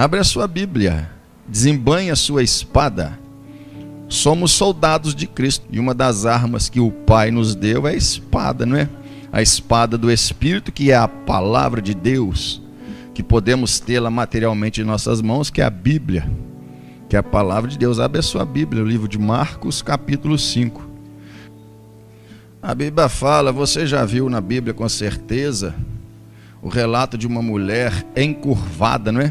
Abre a sua Bíblia, desembanhe a sua espada. Somos soldados de Cristo e uma das armas que o Pai nos deu é a espada, não é? A espada do Espírito, que é a palavra de Deus, que podemos tê-la materialmente em nossas mãos, que é a Bíblia, que é a palavra de Deus. Abre a sua Bíblia, o livro de Marcos, capítulo 5. A Bíblia fala, você já viu na Bíblia com certeza, o relato de uma mulher encurvada, não é?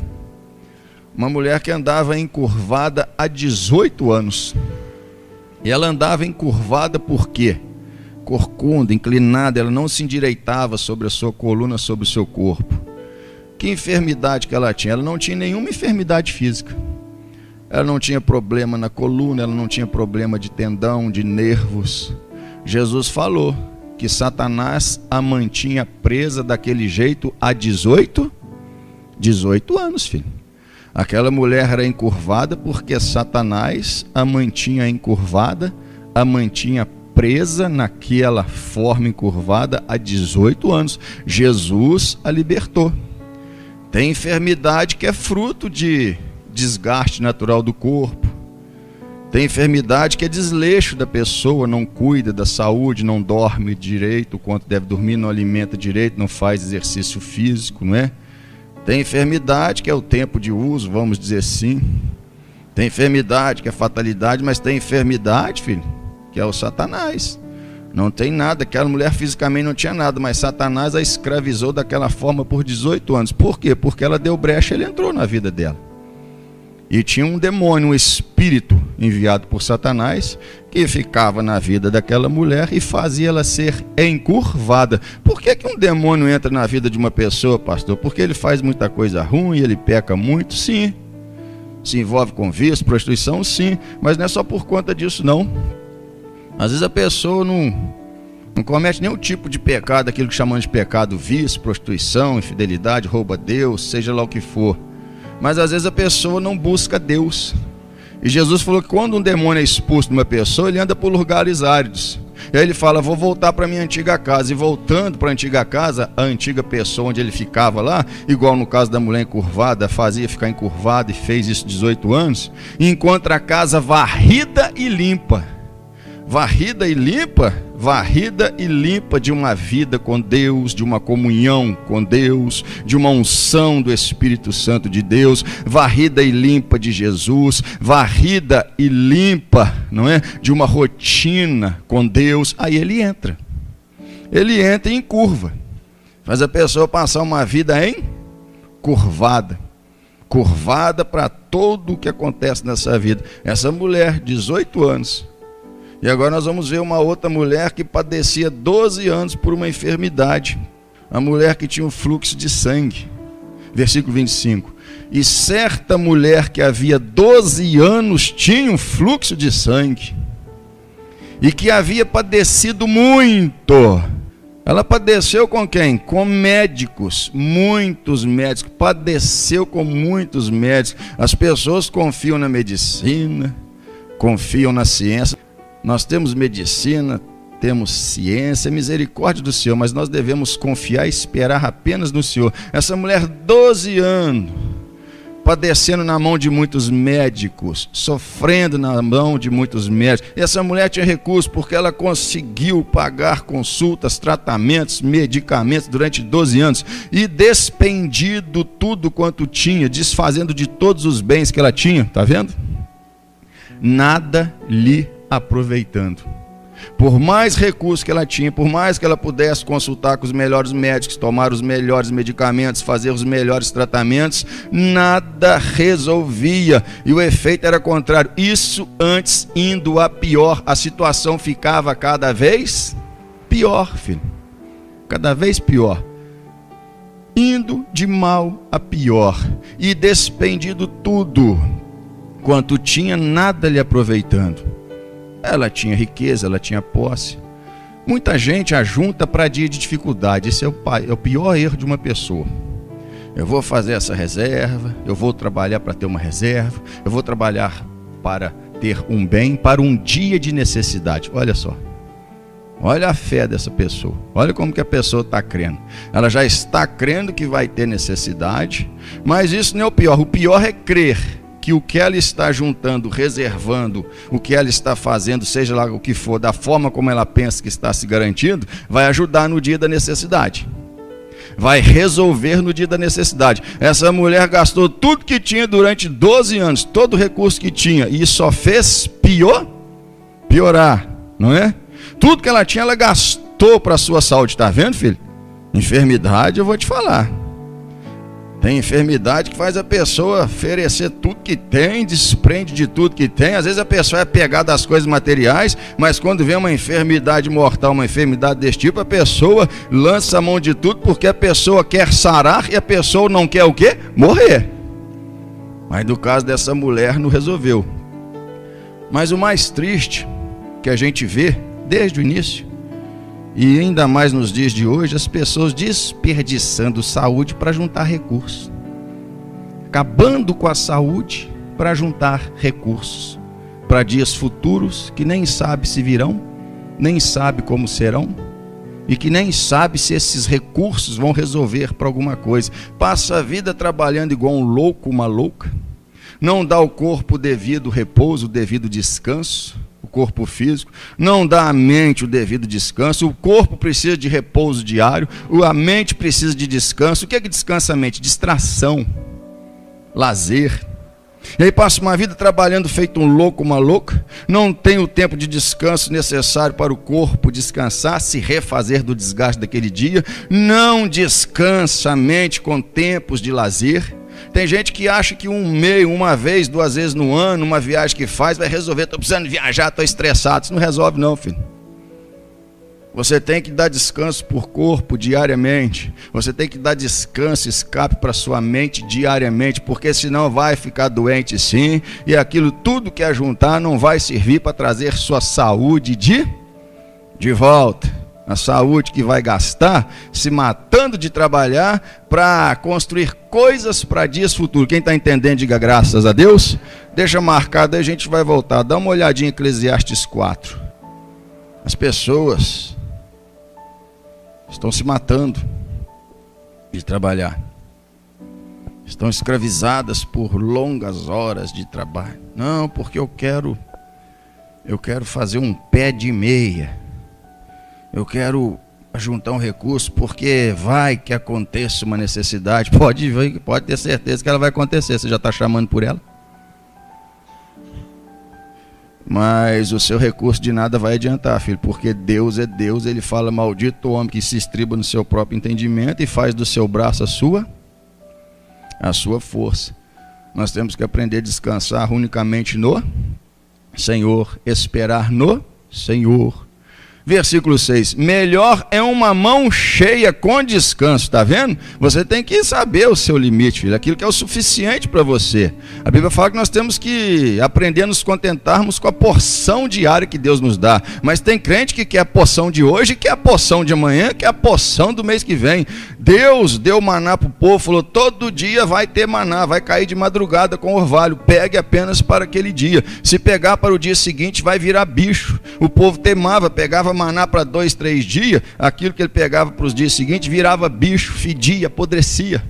Uma mulher que andava encurvada há 18 anos. E ela andava encurvada por quê? Corcunda, inclinada, ela não se endireitava sobre a sua coluna, sobre o seu corpo. Que enfermidade que ela tinha? Ela não tinha nenhuma enfermidade física. Ela não tinha problema na coluna, ela não tinha problema de tendão, de nervos. Jesus falou que Satanás a mantinha presa daquele jeito há 18 anos, filho. Aquela mulher era encurvada porque Satanás a mantinha encurvada, a mantinha presa naquela forma encurvada há 18 anos. Jesus a libertou. Tem enfermidade que é fruto de desgaste natural do corpo. Tem enfermidade que é desleixo da pessoa, não cuida da saúde, não dorme direito o quanto deve dormir, não alimenta direito, não faz exercício físico, não é? Tem enfermidade que é o tempo de uso, vamos dizer assim. Tem enfermidade que é fatalidade, mas tem enfermidade, filho, que é o Satanás. Não tem nada, aquela mulher fisicamente não tinha nada, mas Satanás a escravizou daquela forma por 18 anos. Por quê? Porque ela deu brecha, ele entrou na vida dela. E tinha um demônio, um espírito enviado por Satanás, que ficava na vida daquela mulher e fazia ela ser encurvada. Por que um demônio entra na vida de uma pessoa, pastor? Porque ele faz muita coisa ruim, ele peca muito? Sim. Se envolve com vício, prostituição? Sim. Mas não é só por conta disso, não. Às vezes a pessoa não comete nenhum tipo de pecado, aquilo que chamamos de pecado, vício, prostituição, infidelidade, rouba a Deus, seja lá o que for. Mas às vezes a pessoa não busca Deus. E Jesus falou que quando um demônio é expulso de uma pessoa, ele anda por lugares áridos. E aí ele fala, vou voltar para a minha antiga casa. E voltando para a antiga casa, a antiga pessoa onde ele ficava lá, igual no caso da mulher encurvada, fazia ficar encurvada e fez isso 18 anos, e encontra a casa varrida e limpa. Varrida e limpa de uma vida com Deus, de uma comunhão com Deus, de uma unção do Espírito Santo de Deus, varrida e limpa de Jesus, varrida e limpa, não é? De uma rotina com Deus. Aí ele entra em curva, faz a pessoa passar uma vida curvada para tudo o que acontece nessa vida. Essa mulher, 18 anos. E agora nós vamos ver uma outra mulher que padecia 12 anos por uma enfermidade. A mulher que tinha um fluxo de sangue. Versículo 25. E certa mulher que havia 12 anos tinha um fluxo de sangue. E que havia padecido muito. Ela padeceu com quem? Com médicos, muitos médicos. Padeceu com muitos médicos. As pessoas confiam na medicina, confiam na ciência. Nós temos medicina, temos ciência, misericórdia do Senhor, mas nós devemos confiar e esperar apenas no Senhor. Essa mulher, 12 anos, padecendo na mão de muitos médicos, sofrendo na mão de muitos médicos. E essa mulher tinha recurso porque ela conseguiu pagar consultas, tratamentos, medicamentos durante 12 anos e despendido tudo quanto tinha, desfazendo de todos os bens que ela tinha, tá vendo? Nada lhe aproveitando. Por mais recursos que ela tinha, por mais que ela pudesse consultar com os melhores médicos, tomar os melhores medicamentos, fazer os melhores tratamentos, nada resolvia. E o efeito era contrário. Isso antes indo a pior. A situação ficava cada vez pior, filho. Cada vez pior. Indo de mal a pior. E despendido tudo quanto tinha, nada lhe aproveitando. Ela tinha riqueza, ela tinha posse. Muita gente ajunta para dia de dificuldade. Esse é o pior erro de uma pessoa. Eu vou fazer essa reserva, eu vou trabalhar para ter uma reserva, eu vou trabalhar para ter um bem, para um dia de necessidade. Olha só. Olha a fé dessa pessoa. Olha como que a pessoa está crendo. Ela já está crendo que vai ter necessidade, mas isso não é o pior. O pior é crer que o que ela está juntando, reservando, o que ela está fazendo, seja lá o que for, da forma como ela pensa que está se garantindo, vai ajudar no dia da necessidade. Vai resolver no dia da necessidade. Essa mulher gastou tudo que tinha durante 12 anos, todo o recurso que tinha, e só fez piorar, não é? Tudo que ela tinha, ela gastou para a sua saúde. Está vendo, filho? Enfermidade, eu vou te falar. Tem enfermidade que faz a pessoa oferecer tudo que tem, desprende de tudo que tem. Às vezes a pessoa é pegada às coisas materiais, mas quando vem uma enfermidade mortal, uma enfermidade desse tipo, a pessoa lança a mão de tudo porque a pessoa quer sarar e a pessoa não quer o quê? Morrer. Mas no caso dessa mulher não resolveu. Mas o mais triste que a gente vê desde o início, e ainda mais nos dias de hoje, as pessoas desperdiçando saúde para juntar recursos, acabando com a saúde para juntar recursos para dias futuros que nem sabe se virão, nem sabe como serão, e que nem sabe se esses recursos vão resolver para alguma coisa. Passa a vida trabalhando igual um louco, uma louca, não dá ao corpo o devido repouso, o devido descanso, o corpo físico, não dá à mente o devido descanso. O corpo precisa de repouso diário, a mente precisa de descanso. O que é que descansa a mente? Distração, lazer. E aí passa uma vida trabalhando feito um louco, uma louca, não tem o tempo de descanso necessário para o corpo descansar, se refazer do desgaste daquele dia, não descansa a mente com tempos de lazer. Tem gente que acha que uma vez, 2 vezes no ano, uma viagem que faz, vai resolver. Estou precisando viajar, estou estressado. Isso não resolve não, filho. Você tem que dar descanso por corpo diariamente. Você tem que dar descanso, escape para sua mente diariamente, porque senão vai ficar doente sim, e aquilo tudo que é juntar não vai servir para trazer sua saúde de volta. A saúde que vai gastar se matando de trabalhar para construir coisas para dias futuros. Quem está entendendo, diga graças a Deus. Deixa marcado, aí a gente vai voltar. Dá uma olhadinha em Eclesiastes 4. As pessoas estão se matando de trabalhar. Estão escravizadas por longas horas de trabalho. Não, porque eu quero fazer um pé de meia. Eu quero juntar um recurso porque vai que aconteça uma necessidade. Pode ter certeza que ela vai acontecer. Você já está chamando por ela? Mas o seu recurso de nada vai adiantar, filho, porque Deus é Deus. Ele fala: maldito o homem que se estriba no seu próprio entendimento e faz do seu braço a sua força. Nós temos que aprender a descansar unicamente no Senhor, esperar no Senhor. Versículo 6, melhor é uma mão cheia com descanso, está vendo? Você tem que saber o seu limite, filho, aquilo que é o suficiente para você. A Bíblia fala que nós temos que aprender a nos contentarmos com a porção diária que Deus nos dá, mas tem crente que quer a porção de hoje, quer a porção de amanhã, quer a porção do mês que vem. Deus deu maná para o povo, falou: todo dia vai ter maná, vai cair de madrugada com orvalho, pegue apenas para aquele dia. Se pegar para o dia seguinte vai virar bicho. O povo teimava, pegava maná para 2, 3 dias, aquilo que ele pegava para os dias seguintes virava bicho, fedia, apodrecia.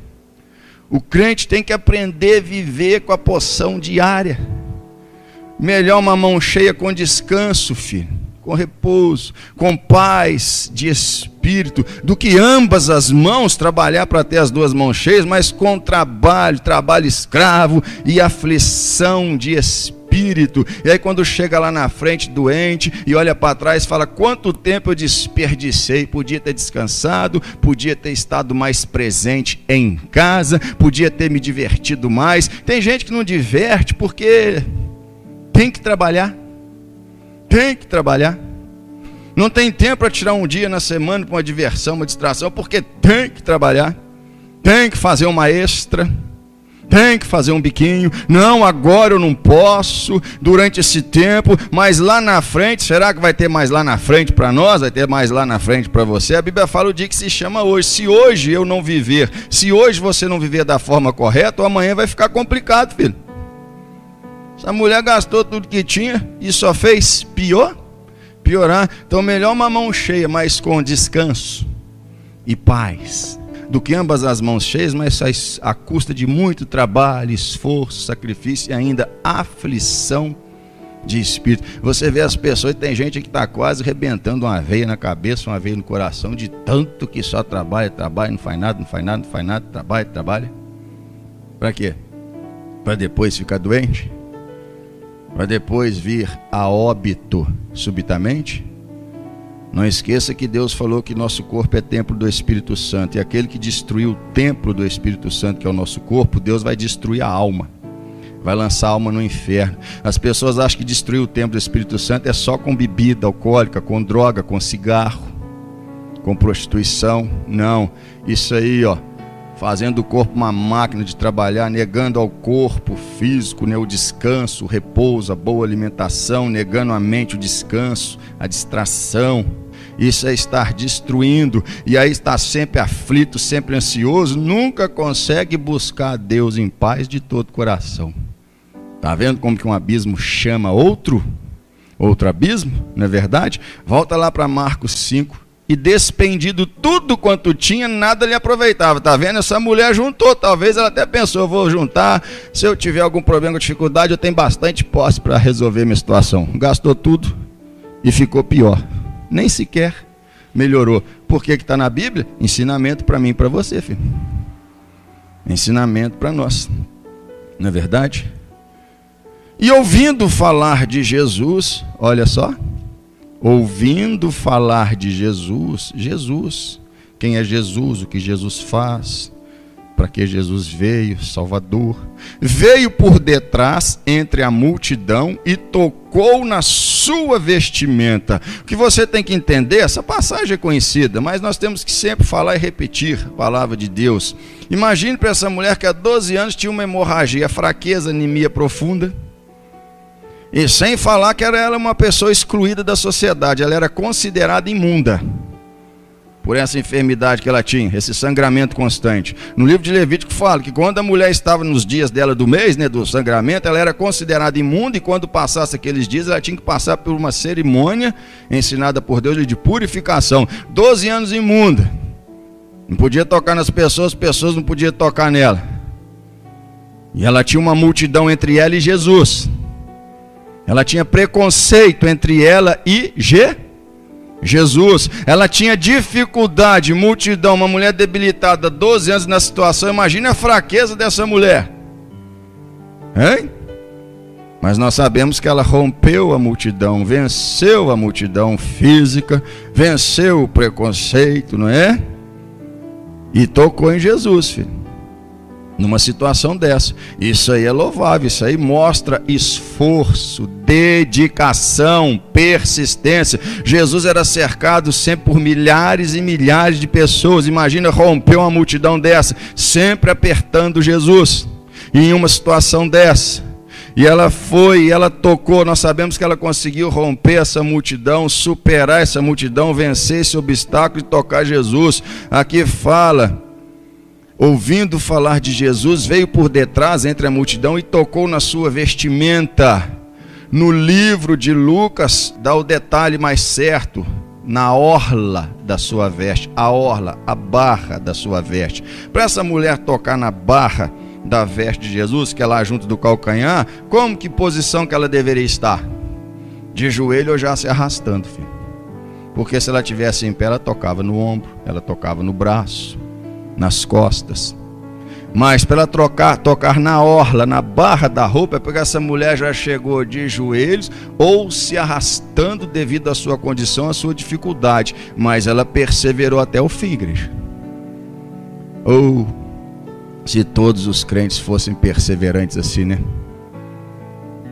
O crente tem que aprender a viver com a porção diária. Melhor uma mão cheia com descanso, filho, com repouso, com paz de espírito, do que ambas as mãos trabalhar para ter as 2 mãos cheias, mas com trabalho escravo e aflição de espírito. E aí quando chega lá na frente doente e olha para trás, fala: quanto tempo eu desperdicei, podia ter descansado, podia ter estado mais presente em casa, podia ter me divertido mais. Tem gente que não diverte porque tem que trabalhar, não tem tempo para tirar um dia na semana para uma diversão, uma distração, porque tem que trabalhar, tem que fazer uma extra, tem que fazer um biquinho. Não, agora eu não posso, durante esse tempo, mas lá na frente, será que vai ter mais lá na frente para nós? Vai ter mais lá na frente para você? A Bíblia fala o dia que se chama hoje. Se hoje eu não viver, se hoje você não viver da forma correta, amanhã vai ficar complicado, filho. Essa mulher gastou tudo que tinha e só fez pior. piorar. Então melhor uma mão cheia, mas com descanso e paz, do que ambas as mãos cheias, mas à custa de muito trabalho, esforço, sacrifício e ainda aflição de espírito. Você vê as pessoas, tem gente que está quase arrebentando uma veia na cabeça, uma veia no coração, de tanto que só trabalha, não faz nada, trabalha. Para quê? Para depois ficar doente? Para depois vir a óbito subitamente? Não esqueça que Deus falou que nosso corpo é templo do Espírito Santo, e aquele que destruiu o templo do Espírito Santo, que é o nosso corpo, Deus vai destruir a alma, vai lançar a alma no inferno. As pessoas acham que destruir o templo do Espírito Santo é só com bebida alcoólica, com droga, com cigarro, com prostituição. Não, isso aí, fazendo do corpo uma máquina de trabalhar, negando ao corpo físico, né, o descanso, o repouso, a boa alimentação, negando à mente o descanso, a distração. Isso é estar destruindo, e aí está sempre aflito, sempre ansioso, nunca consegue buscar a Deus em paz de todo o coração. Está vendo como que um abismo chama outro abismo, não é verdade? Volta lá para Marcos 5. E despendido tudo quanto tinha, nada lhe aproveitava. Está vendo? Essa mulher juntou, talvez ela até pensou, vou juntar, se eu tiver algum problema com dificuldade, eu tenho bastante posse para resolver minha situação. Gastou tudo e ficou pior. Nem sequer melhorou. Por que está na Bíblia? Ensinamento para mim e para você, filho. Ensinamento para nós. Não é verdade? E ouvindo falar de Jesus, olha só, ouvindo falar de Jesus, quem é Jesus, o que Jesus faz, para que Jesus veio, Salvador, veio por detrás entre a multidão e tocou na sua vestimenta. O que você tem que entender, essa passagem é conhecida, mas nós temos que sempre falar e repetir a palavra de Deus. Imagine para essa mulher que há 12 anos tinha uma hemorragia, fraqueza, anemia profunda. E sem falar que ela era uma pessoa excluída da sociedade, ela era considerada imunda por essa enfermidade que ela tinha, esse sangramento constante. No livro de Levítico fala que quando a mulher estava nos dias dela do mês, né, do sangramento, ela era considerada imunda, e quando passasse aqueles dias, ela tinha que passar por uma cerimônia ensinada por Deus de purificação. 12 anos imunda, não podia tocar nas pessoas, as pessoas não podiam tocar nela, e ela tinha uma multidão entre ela e Jesus. Ela tinha preconceito entre ela e Jesus. Ela tinha dificuldade, multidão, uma mulher debilitada, 12 anos na situação. Imagina a fraqueza dessa mulher. Hein? Mas nós sabemos que ela rompeu a multidão, venceu a multidão física, venceu o preconceito, não é? E tocou em Jesus, filho. Numa situação dessa, isso aí é louvável, isso aí mostra esforço, dedicação, persistência. Jesus era cercado sempre por milhares e milhares de pessoas. Imagina romper uma multidão dessa, sempre apertando Jesus, em uma situação dessa. E ela foi, ela tocou, nós sabemos que ela conseguiu romper essa multidão, superar essa multidão, vencer esse obstáculo e tocar Jesus. Aqui fala, ouvindo falar de Jesus, veio por detrás entre a multidão e tocou na sua vestimenta. No livro de Lucas dá o detalhe mais certo, na orla da sua veste, a orla, a barra da sua veste. Para essa mulher tocar na barra da veste de Jesus, que é lá junto do calcanhar, como que posição que ela deveria estar? De joelho ou já se arrastando, filho? Porque se ela tivesse em pé, ela tocava no ombro, ela tocava no braço, nas costas. Mas para ela tocar na orla, na barra da roupa, é porque essa mulher já chegou de joelhos ou se arrastando devido à sua condição, à sua dificuldade. Mas ela perseverou até o fim, igreja. Ou se todos os crentes fossem perseverantes assim, né?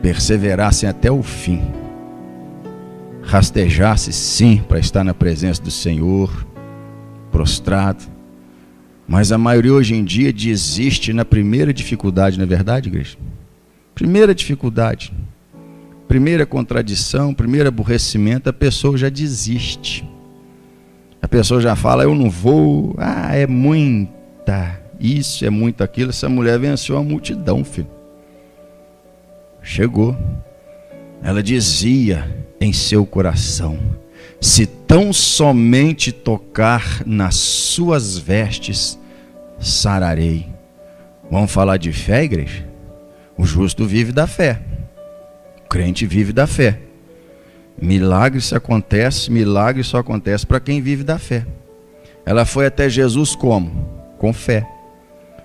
Perseverassem até o fim, rastejasse sim para estar na presença do Senhor, prostrado. Mas a maioria hoje em dia desiste na primeira dificuldade, não é verdade, igreja? Primeira dificuldade, primeira contradição, primeiro aborrecimento, a pessoa já desiste. A pessoa já fala, eu não vou, é muita isso, é muito aquilo. Essa mulher venceu a multidão, filho. Chegou. ela dizia em seu coração: se tão somente tocar nas suas vestes, sararei. Vamos falar de fé, igreja? O justo vive da fé. O crente vive da fé. Milagre só acontece para quem vive da fé. Ela foi até Jesus como? Com fé.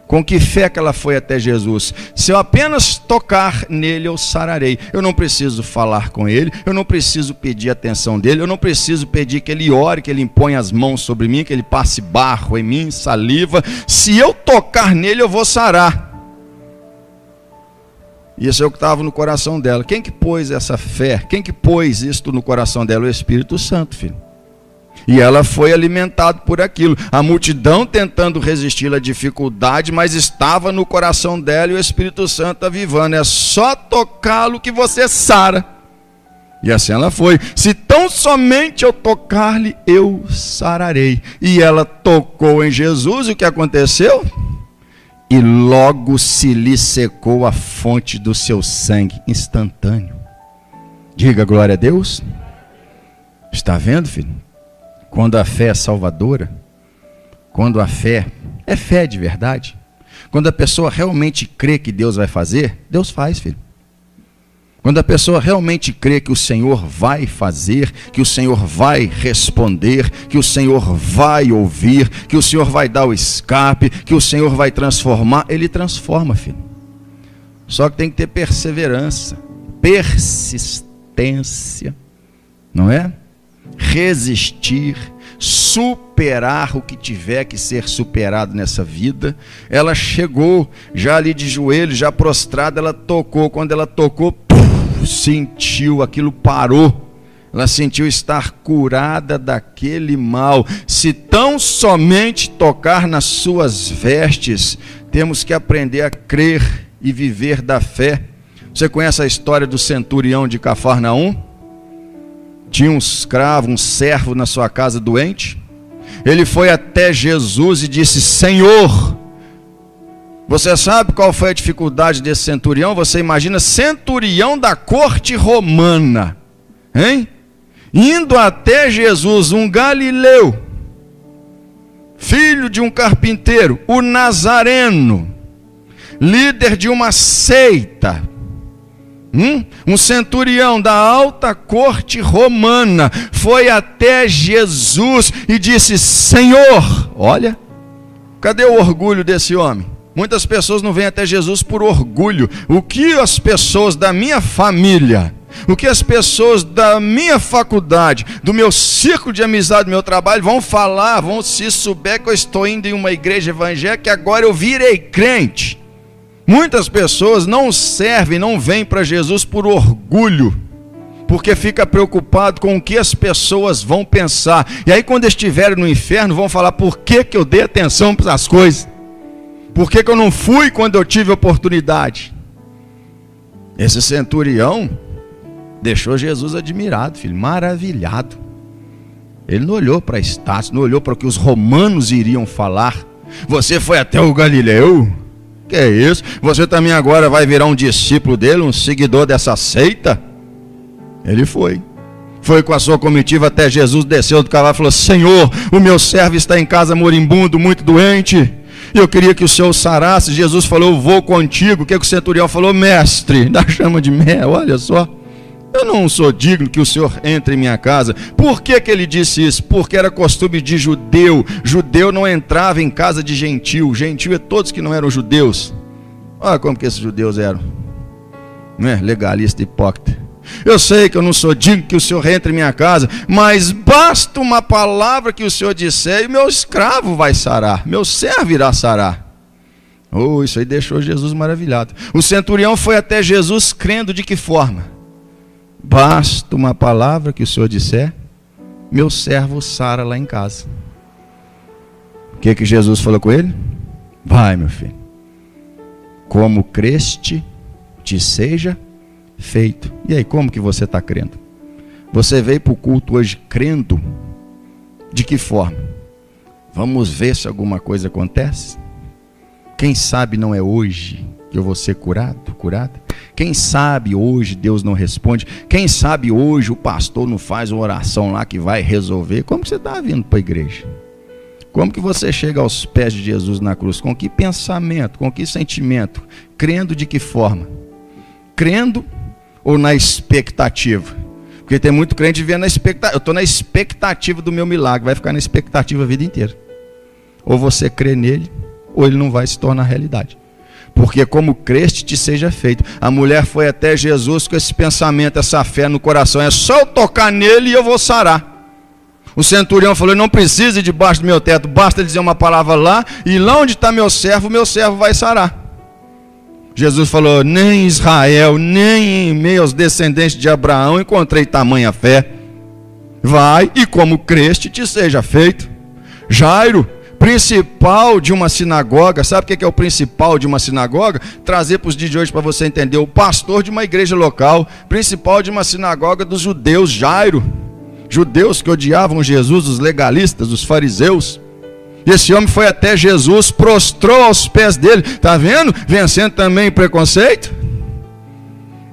Com que fé que ela foi até Jesus? Se eu apenas tocar nele, eu sararei. Eu não preciso falar com ele, eu não preciso pedir a atenção dele, eu não preciso pedir que ele ore, que ele imponha as mãos sobre mim, que ele passe barro em mim, saliva. Se eu tocar nele, eu vou sarar. Isso é o que estava no coração dela. Quem que pôs essa fé? Quem que pôs isto no coração dela? O Espírito Santo, filho. E ela foi alimentada por aquilo. A multidão tentando resistir à dificuldade, mas estava no coração dela e o Espírito Santo avivando. É só tocá-lo que você sara. E assim ela foi. Se tão somente eu tocar-lhe, eu sararei. E ela tocou em Jesus, e o que aconteceu? E logo se lhe secou a fonte do seu sangue, instantâneo. Diga glória a Deus. Está vendo, filho? Quando a fé é salvadora, quando a fé é fé de verdade, quando a pessoa realmente crê que Deus vai fazer, Deus faz, filho. Quando a pessoa realmente crê que o Senhor vai fazer, que o Senhor vai responder, que o Senhor vai ouvir, que o Senhor vai dar o escape, que o Senhor vai transformar, Ele transforma, filho. Só que tem que ter perseverança, persistência, não é? Resistir, superar o que tiver que ser superado nessa vida. Ela chegou já ali de joelho, já prostrada, ela tocou. Quando ela tocou, sentiu, aquilo parou. Ela sentiu estar curada daquele mal. Se tão somente tocar nas suas vestes, temos que aprender a crer e viver da fé. Você conhece a história do centurião de Cafarnaum? Tinha um escravo, um servo na sua casa doente. Ele foi até Jesus e disse: Senhor, você sabe qual foi a dificuldade desse centurião? Você imagina, centurião da corte romana, hein? Indo até Jesus, um galileu, filho de um carpinteiro, o nazareno, líder de uma seita, um centurião da alta corte romana, foi até Jesus e disse: Senhor, olha, cadê o orgulho desse homem? Muitas pessoas não vêm até Jesus por orgulho. O que as pessoas da minha família, o que as pessoas da minha faculdade, do meu círculo de amizade, do meu trabalho, vão falar, vão se souber que eu estou indo em uma igreja evangélica, que agora eu virei crente. Muitas pessoas não servem, não vêm para Jesus por orgulho, porque fica preocupado com o que as pessoas vão pensar. E aí quando estiverem no inferno, vão falar: por que eu dei atenção para as coisas? Por que eu não fui quando eu tive oportunidade? Esse centurião deixou Jesus admirado, filho, maravilhado. Ele não olhou para status, não olhou para o que os romanos iriam falar. Você foi até o Galileu? Que é isso? Você também agora vai virar um discípulo dele, um seguidor dessa seita? Ele foi com a sua comitiva até Jesus, desceu do cavalo e falou: Senhor, o meu servo está em casa moribundo, muito doente, e eu queria que o Senhor o sarasse. Jesus falou: eu vou contigo. O que o centurião falou? Mestre, da chama de mel, olha só, eu não sou digno que o Senhor entre em minha casa. Por que ele disse isso? Porque era costume de judeu. Judeu não entrava em casa de gentil. Gentil é todos que não eram judeus. Olha como que esses judeus eram, não é? Legalista, hipócrita. Eu sei que eu não sou digno que o Senhor entre em minha casa, mas basta uma palavra que o Senhor disser e meu escravo vai sarar, meu servo irá sarar. Oh, isso aí deixou Jesus maravilhado. O centurião foi até Jesus crendo de que forma? Basta uma palavra que o Senhor disser, meu servo sara lá em casa. O que Jesus falou com ele? Vai, meu filho, como creste, te seja feito. E aí, como que você está crendo? Você veio para o culto hoje crendo de que forma? Vamos ver se alguma coisa acontece? Quem sabe não é hoje que eu vou ser curado, curada? Quem sabe hoje Deus não responde? Quem sabe hoje o pastor não faz uma oração lá que vai resolver? Como que você está vindo para a igreja? Como que você chega aos pés de Jesus na cruz? Com que pensamento? Com que sentimento? Crendo de que forma? Crendo ou na expectativa? Porque tem muito crente vivendo na expectativa. Eu estou na expectativa do meu milagre. Vai ficar na expectativa a vida inteira. Ou você crê nele, ou ele não vai se tornar realidade. Porque como creste te seja feito. A mulher foi até Jesus com esse pensamento, essa fé no coração. É só eu tocar nele e eu vou sarar. O centurião falou, não precisa ir debaixo do meu teto, basta dizer uma palavra lá, e lá onde está meu servo vai sarar. Jesus falou, nem em Israel, nem em meio aos descendentes de Abraão encontrei tamanha fé. Vai e como creste te seja feito. Jairo, principal de uma sinagoga, sabe o que é o principal de uma sinagoga? Trazer para os dias de hoje para você entender, o pastor de uma igreja local, principal de uma sinagoga dos judeus, Jairo. Judeus que odiavam Jesus, os legalistas, os fariseus. E esse homem foi até Jesus, prostrou aos pés dele, está vendo? Vencendo também preconceito,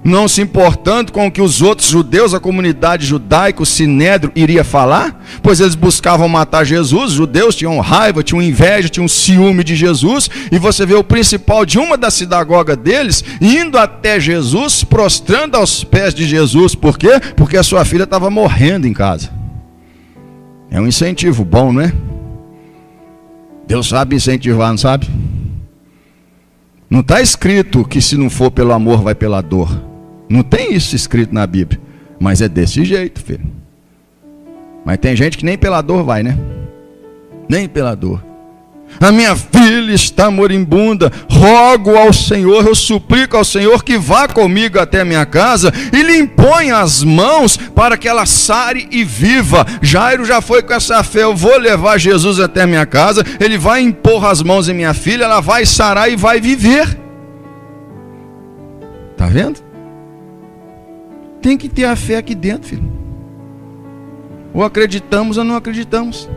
não se importando com o que os outros judeus, a comunidade judaica, o sinédrio iria falar, pois eles buscavam matar Jesus. Os judeus tinham raiva, tinham inveja, tinham ciúme de Jesus, e você vê o principal de uma da sinagoga deles, indo até Jesus, prostrando aos pés de Jesus. Por quê? Porque a sua filha estava morrendo em casa. É um incentivo bom, não é? Deus sabe incentivar, não sabe? Não está escrito que se não for pelo amor, vai pela dor. Não tem isso escrito na Bíblia. Mas é desse jeito, filho. Mas tem gente que nem pela dor vai, né? Nem pela dor. A minha filha está moribunda. Rogo ao Senhor, eu suplico ao Senhor que vá comigo até a minha casa e lhe imponha as mãos para que ela sare e viva. Jairo já foi com essa fé. Eu vou levar Jesus até a minha casa. Ele vai impor as mãos em minha filha. Ela vai sarar e vai viver. Está vendo? Tem que ter a fé aqui dentro, filho. Ou acreditamos ou não acreditamos.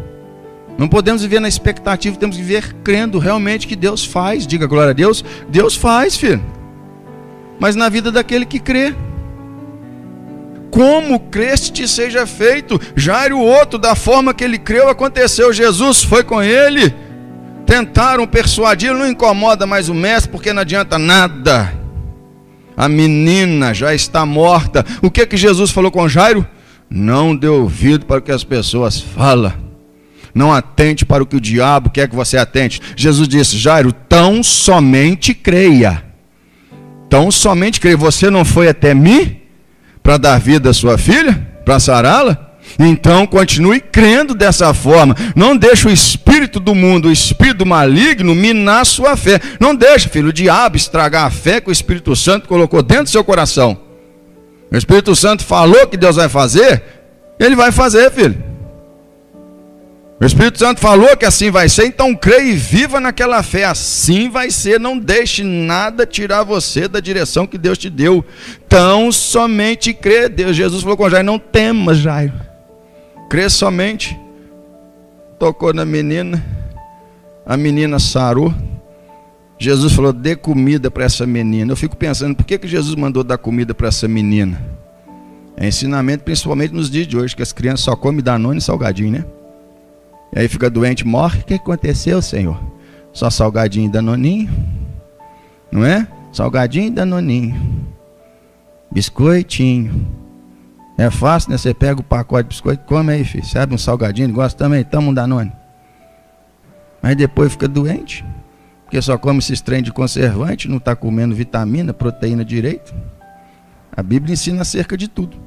Não podemos viver na expectativa, temos que viver crendo realmente que Deus faz. Diga glória a Deus. Deus faz, filho. Mas na vida daquele que crê. Como creste seja feito. Jairo, o outro, da forma que ele creu, aconteceu. Jesus foi com ele. Tentaram persuadir, não incomoda mais o mestre, porque não adianta nada. A menina já está morta. O que Jesus falou com Jairo? Não dê ouvido para o que as pessoas falam. Não atente para o que o diabo quer que você atente. Jesus disse, Jairo, tão somente creia. Tão somente creia. Você não foi até mim para dar vida à sua filha? Para sará-la? Então continue crendo dessa forma. Não deixe o espírito do mundo, o espírito maligno minar sua fé. Não deixe, filho, o diabo estragar a fé que o Espírito Santo colocou dentro do seu coração. O Espírito Santo falou que Deus vai fazer, ele vai fazer, filho. O Espírito Santo falou que assim vai ser, então creia e viva naquela fé. Assim vai ser, não deixe nada tirar você da direção que Deus te deu. Tão somente crê. Jesus falou com Jairo, não temas, Jairo. Crê somente. Tocou na menina, a menina sarou. Jesus falou, dê comida para essa menina. Eu fico pensando, por que Jesus mandou dar comida para essa menina? É ensinamento principalmente nos dias de hoje, que as crianças só comem Danone e salgadinho, né? E aí fica doente, morre. O que aconteceu, Senhor? Só salgadinho e Danoninho? Não é? Salgadinho e Danoninho. Biscoitinho. É fácil, né? Você pega o pacote de biscoito, come aí, filho. Sabe um salgadinho, gosta também? Toma um Danone. Mas depois fica doente, porque só come esses trem de conservante, não está comendo vitamina, proteína direito. A Bíblia ensina acerca de tudo.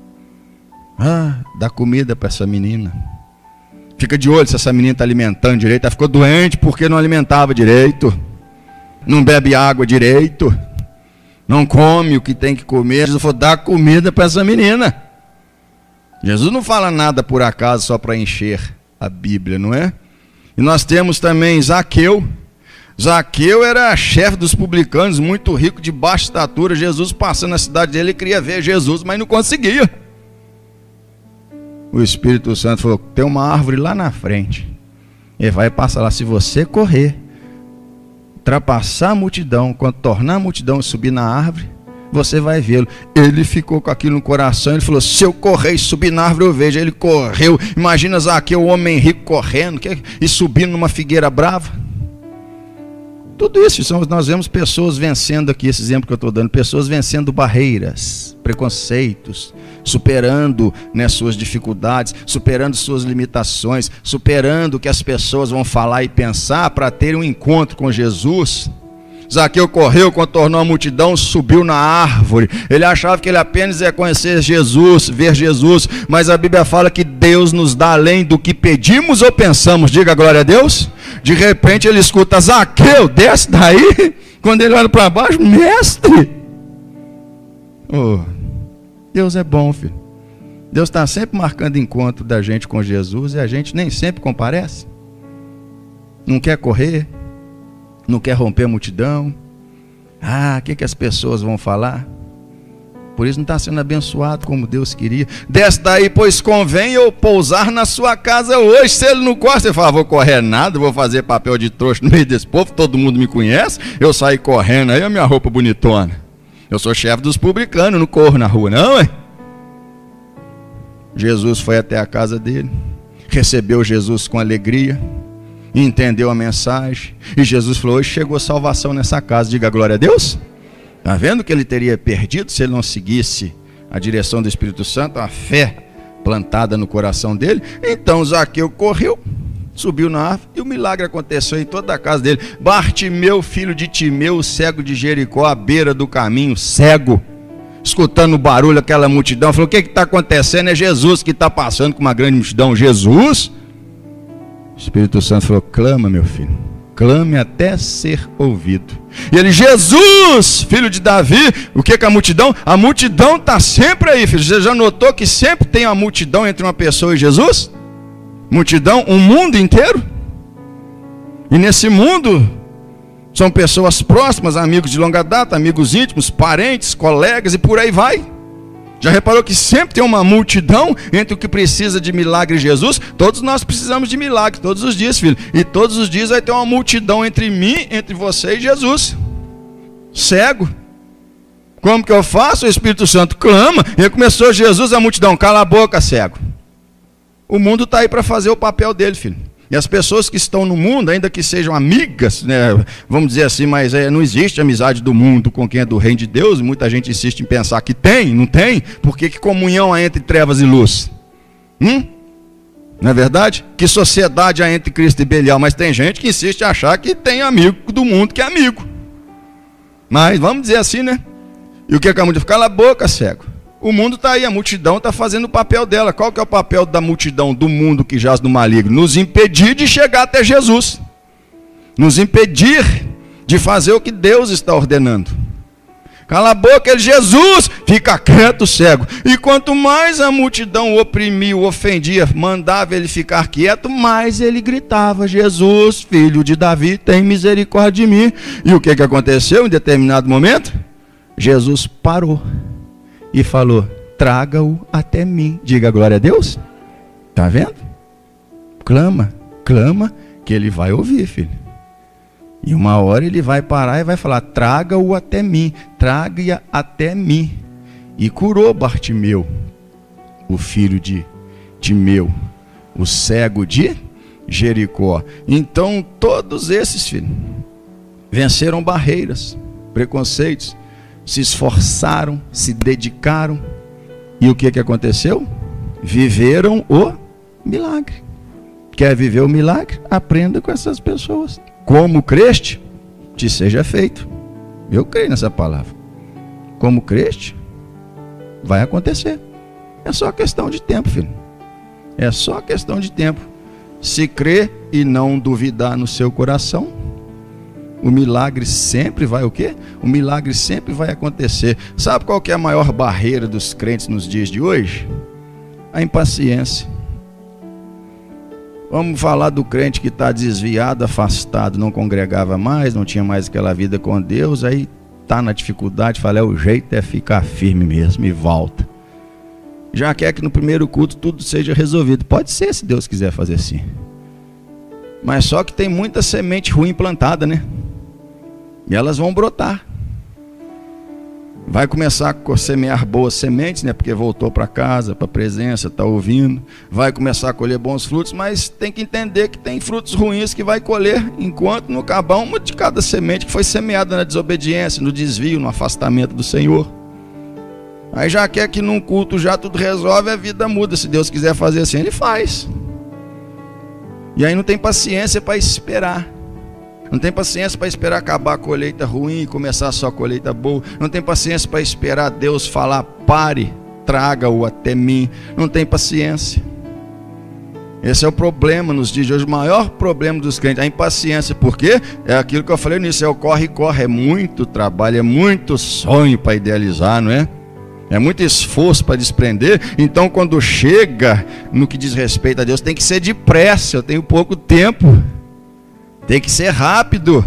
Dá comida para essa menina. Fica de olho se essa menina está alimentando direito. Ela ficou doente porque não alimentava direito. Não bebe água direito. Não come o que tem que comer. Jesus falou, dá comida para essa menina. Jesus não fala nada por acaso só para encher a Bíblia, não é? E nós temos também Zaqueu. Zaqueu era chefe dos publicanos, muito rico, de baixa estatura. Jesus passando na cidade dele, ele queria ver Jesus, mas não conseguia. O Espírito Santo falou, tem uma árvore lá na frente. Ele vai passar lá, se você correr, ultrapassar a multidão, quando tornar a multidão subir na árvore, você vai vê-lo. Ele ficou com aquilo no coração, ele falou, se eu correr e subir na árvore eu vejo. Ele correu, imagina Zaqueu, o homem rico correndo e subindo numa figueira brava. Tudo isso, nós vemos pessoas vencendo aqui, esse exemplo que eu estou dando, pessoas vencendo barreiras, preconceitos, superando, né, suas dificuldades, superando suas limitações, superando o que as pessoas vão falar e pensar para ter um encontro com Jesus. Zaqueu correu, contornou a multidão, subiu na árvore. Ele achava que ele apenas ia conhecer Jesus, ver Jesus, mas a Bíblia fala que Deus nos dá além do que pedimos ou pensamos. Diga glória a Deus. De repente ele escuta, Zaqueu, desce daí. Quando ele olha para baixo, mestre. Oh, Deus é bom, filho. Deus está sempre marcando encontro da gente com Jesus e a gente nem sempre comparece. Não quer correr, não quer romper a multidão. O que as pessoas vão falar? Por isso não está sendo abençoado como Deus queria. Desce daí, pois convém eu pousar na sua casa hoje. Se ele não corre, você fala, vou correr nada, vou fazer papel de trouxa no meio desse povo, todo mundo me conhece, eu saí correndo aí, a minha roupa bonitona. Eu sou chefe dos publicanos, não corro na rua não, hein? Jesus foi até a casa dele, recebeu Jesus com alegria, entendeu a mensagem, e Jesus falou, hoje chegou salvação nessa casa. Diga glória a Deus. Está vendo que ele teria perdido se ele não seguisse a direção do Espírito Santo, a fé plantada no coração dele? Então Zaqueu correu, subiu na árvore e o milagre aconteceu em toda a casa dele. Bartimeu, filho de Timeu, cego de Jericó, à beira do caminho, cego, escutando o barulho, aquela multidão, falou, o que está acontecendo? É Jesus que está passando com uma grande multidão. Jesus? O Espírito Santo falou, clama, meu filho, clame até ser ouvido. E ele, Jesus, filho de Davi. O que é a multidão? A multidão está sempre aí, filho. Você já notou que sempre tem uma multidão entre uma pessoa e Jesus? Multidão, um mundo inteiro. E nesse mundo são pessoas próximas, amigos de longa data, amigos íntimos, parentes, colegas e por aí vai. Já reparou que sempre tem uma multidão entre o que precisa de milagre e Jesus? Todos nós precisamos de milagre, todos os dias, filho. E todos os dias vai ter uma multidão entre mim, entre você e Jesus. Cego. Como que eu faço? O Espírito Santo clama. E começou Jesus, a multidão, cala a boca, cego. O mundo está aí para fazer o papel dele, filho. E as pessoas que estão no mundo, ainda que sejam amigas, né, vamos dizer assim, mas não existe amizade do mundo com quem é do reino de Deus. Muita gente insiste em pensar que tem, não tem. Porque que comunhão há entre trevas e luz? Não é verdade? Que sociedade há entre Cristo e Belial? Mas tem gente que insiste em achar que tem amigo do mundo que é amigo. Mas vamos dizer assim, né? E o que é que a multidão? Cala a boca, cego. O mundo está aí, a multidão está fazendo o papel dela. Qual que é o papel da multidão, do mundo que jaz no maligno? Nos impedir de chegar até Jesus. Nos impedir de fazer o que Deus está ordenando. Cala a boca, ele, Jesus, fica quieto, cego. E quanto mais a multidão o oprimia, o ofendia, mandava ele ficar quieto, mais ele gritava, Jesus, filho de Davi, tem misericórdia de mim. E o que aconteceu em determinado momento? Jesus parou e falou, traga-o até mim. Diga glória a Deus. Está vendo? Clama, clama, que ele vai ouvir, filho. E uma hora ele vai parar e vai falar, traga-o até mim, traga-a até mim. E curou Bartimeu, o filho de Timeu, o cego de Jericó. Então todos esses, filho, venceram barreiras, preconceitos, se esforçaram, se dedicaram. E o que aconteceu? Viveram o milagre. Quer viver o milagre? Aprenda com essas pessoas. Como creste, te seja feito. Eu creio nessa palavra. Como creste, vai acontecer. É só questão de tempo, filho. É só questão de tempo. Se crer e não duvidar no seu coração, o milagre sempre vai o quê? O milagre sempre vai acontecer. Sabe qual que é a maior barreira dos crentes nos dias de hoje? A impaciência. Vamos falar do crente que está desviado, afastado, não congregava mais, não tinha mais aquela vida com Deus, aí está na dificuldade, fala, o jeito é ficar firme mesmo e volta. Já quer que no primeiro culto tudo seja resolvido. Pode ser, se Deus quiser fazer assim. Mas só que tem muita semente ruim plantada, né? E elas vão brotar. Vai começar a semear boas sementes, né? Porque voltou para casa, para a presença, está ouvindo. Vai começar a colher bons frutos, mas tem que entender que tem frutos ruins que vai colher, enquanto não acabar uma de cada semente que foi semeada na desobediência, no desvio, no afastamento do Senhor. Aí já quer que num culto já tudo resolve, a vida muda. Se Deus quiser fazer assim, Ele faz. E aí não tem paciência para esperar. Não tem paciência para esperar acabar a colheita ruim e começar só a colheita boa. Não tem paciência para esperar Deus falar, pare, traga-o até mim. Não tem paciência. Esse é o problema nos dias de hoje, o maior problema dos crentes, a impaciência. Por quê? É aquilo que eu falei nisso, é o corre-corre, é muito trabalho, é muito sonho para idealizar, não é? É muito esforço para desprender. Então quando chega no que diz respeito a Deus, tem que ser depressa, eu tenho pouco tempo. Tem que ser rápido.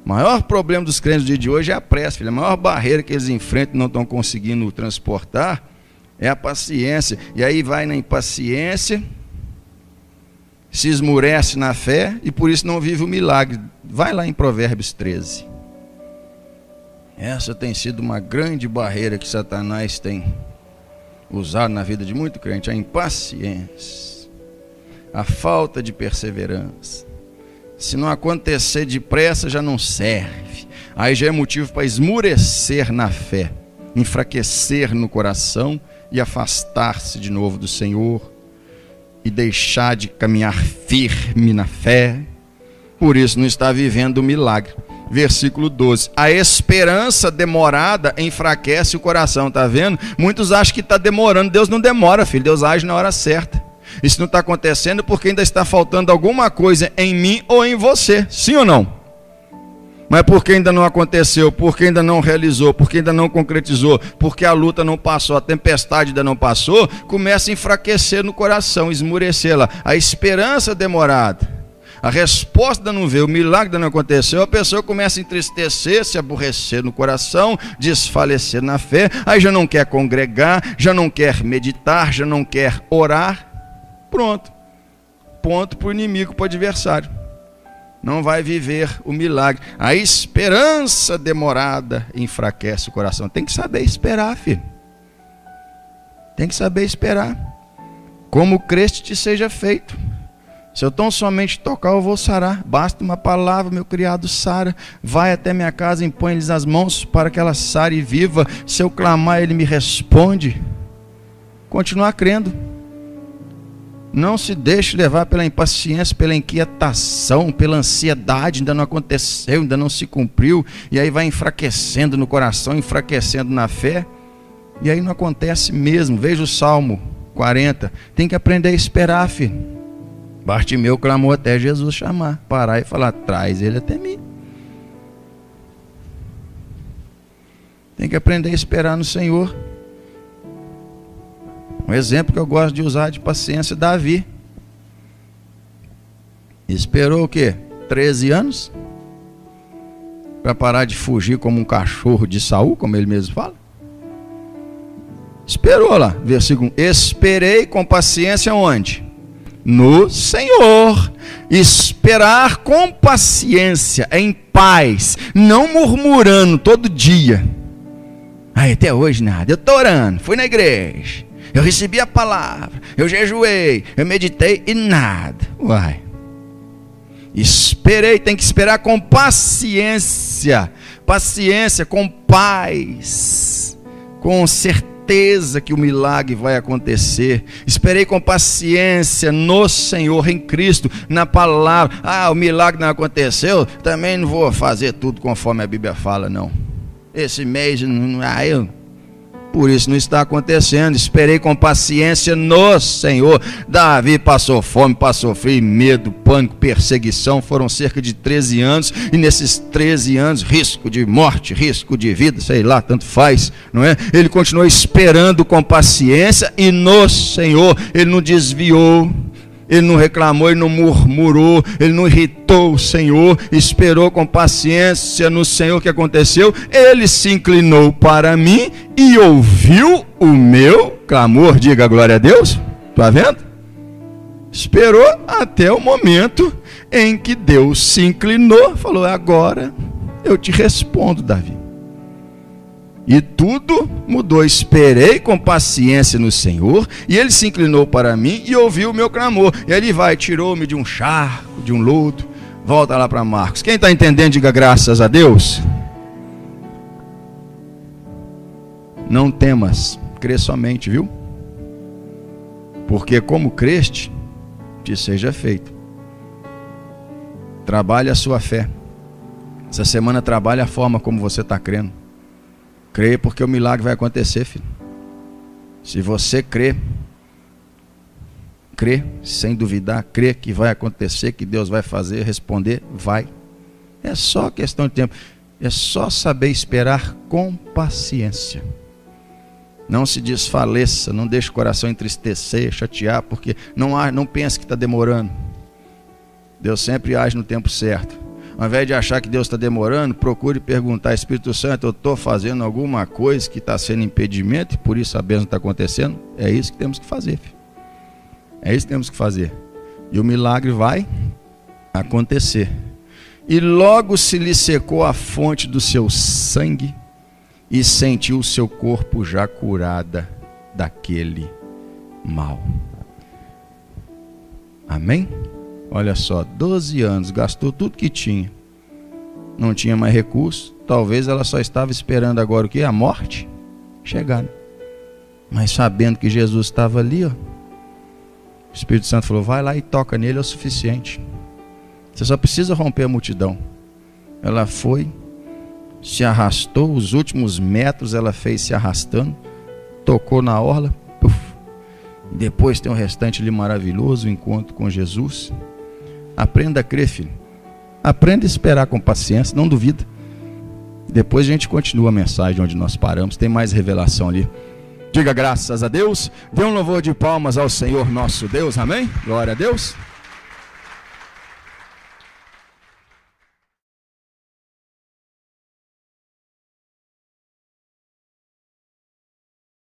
O maior problema dos crentes do dia de hoje é a pressa, filho. A maior barreira que eles enfrentam e não estão conseguindo transportar é a paciência. E aí vai na impaciência, se esmurece na fé e por isso não vive o milagre. Vai lá em Provérbios 13. Essa tem sido uma grande barreira que Satanás tem usado na vida de muito crente. A impaciência, a falta de perseverança. Se não acontecer depressa, já não serve. Aí já é motivo para esmurecer na fé, enfraquecer no coração e afastar-se de novo do Senhor e deixar de caminhar firme na fé. Por isso não está vivendo o milagre. Versículo 12. A esperança demorada enfraquece o coração. Está vendo? Muitos acham que está demorando. Deus não demora, filho. Deus age na hora certa. Isso não está acontecendo porque ainda está faltando alguma coisa em mim ou em você. Sim ou não? Mas porque ainda não aconteceu, porque ainda não realizou, porque ainda não concretizou, porque a luta não passou, a tempestade ainda não passou, começa a enfraquecer no coração, esmurecer lá. A esperança demorada, a resposta ainda não veio, o milagre ainda não aconteceu, a pessoa começa a entristecer, se aborrecer no coração, desfalecer na fé, aí já não quer congregar, já não quer meditar, já não quer orar. Pronto, ponto para o inimigo, para o adversário. Não vai viver o milagre. A esperança demorada enfraquece o coração. Tem que saber esperar, filho. Tem que saber esperar. Como creste te seja feito. Se eu tão somente tocar, eu vou sarar. Basta uma palavra, meu criado sara. Vai até minha casa, impõe-lhes as mãos para que ela sare e viva. Se eu clamar, ele me responde. Continuar crendo. Não se deixe levar pela impaciência, pela inquietação, pela ansiedade. Ainda não aconteceu, ainda não se cumpriu. E aí vai enfraquecendo no coração, enfraquecendo na fé. E aí não acontece mesmo. Veja o Salmo 40. Tem que aprender a esperar, filho. Bartimeu clamou até Jesus chamar, parar e falar, traz ele até mim. Tem que aprender a esperar no Senhor. Um exemplo que eu gosto de usar de paciência, Davi. Esperou o quê? 13 anos? Para parar de fugir como um cachorro de Saul, como ele mesmo fala. Esperou lá, versículo 1. Esperei com paciência onde? No Senhor. Esperar com paciência, em paz, não murmurando todo dia. Ai, até hoje nada, eu estou orando, fui na igreja, eu recebi a palavra, eu jejuei, eu meditei e nada. Uai. Esperei, tem que esperar com paciência. Paciência, com paz, com certeza que o milagre vai acontecer. Esperei com paciência no Senhor, em Cristo, na palavra. Ah, o milagre não aconteceu, também não vou fazer tudo conforme a Bíblia fala, não. Esse mês, por isso não está acontecendo. Esperei com paciência no Senhor. Davi passou fome, passou frio, medo, pânico, perseguição. Foram cerca de 13 anos. E nesses 13 anos, risco de morte, risco de vida, sei lá, tanto faz, não é? Ele continuou esperando com paciência e no Senhor. Ele não desviou, ele não reclamou, ele não murmurou, ele não irritou o Senhor, esperou com paciência no Senhor. O que aconteceu? Ele se inclinou para mim e ouviu o meu clamor. Diga glória a Deus. Está vendo? Esperou até o momento em que Deus se inclinou, falou, agora eu te respondo, Davi. E tudo mudou. Esperei com paciência no Senhor, e ele se inclinou para mim e ouviu o meu clamor. E ele vai, tirou-me de um charco, de um lodo. Volta lá para Marcos. Quem está entendendo, diga graças a Deus. Não temas, crê somente, viu? Porque como creste, te seja feito. Trabalhe a sua fé. Essa semana trabalhe a forma como você está crendo. Crê, porque o milagre vai acontecer, filho. Se você crê sem duvidar, crê que vai acontecer, que Deus vai fazer, responder, vai. É só questão de tempo. É só saber esperar com paciência. Não se desfaleça, não deixe o coração entristecer, chatear, porque não pense que está demorando. Deus sempre age no tempo certo. Ao invés de achar que Deus está demorando, procure perguntar: Espírito Santo, eu estou fazendo alguma coisa que está sendo impedimento e por isso a bênção está acontecendo? É isso que temos que fazer, filho. É isso que temos que fazer. E o milagre vai acontecer. E logo se lhe secou a fonte do seu sangue, e sentiu o seu corpo já curada daquele mal. Amém? Olha só, 12 anos, gastou tudo que tinha. Não tinha mais recurso. Talvez ela só estava esperando agora o quê? A morte chegar. Mas sabendo que Jesus estava ali, ó, o Espírito Santo falou: vai lá e toca nele, é o suficiente. Você só precisa romper a multidão. Ela foi, se arrastou, os últimos metros ela fez se arrastando, tocou na orla, puf. Depois tem um restante ali maravilhoso, o encontro com Jesus. Aprenda a crer, filho. Aprenda a esperar com paciência, não duvida. Depois a gente continua a mensagem onde nós paramos, tem mais revelação ali. Diga graças a Deus, dê um louvor de palmas ao Senhor nosso Deus, amém? Glória a Deus.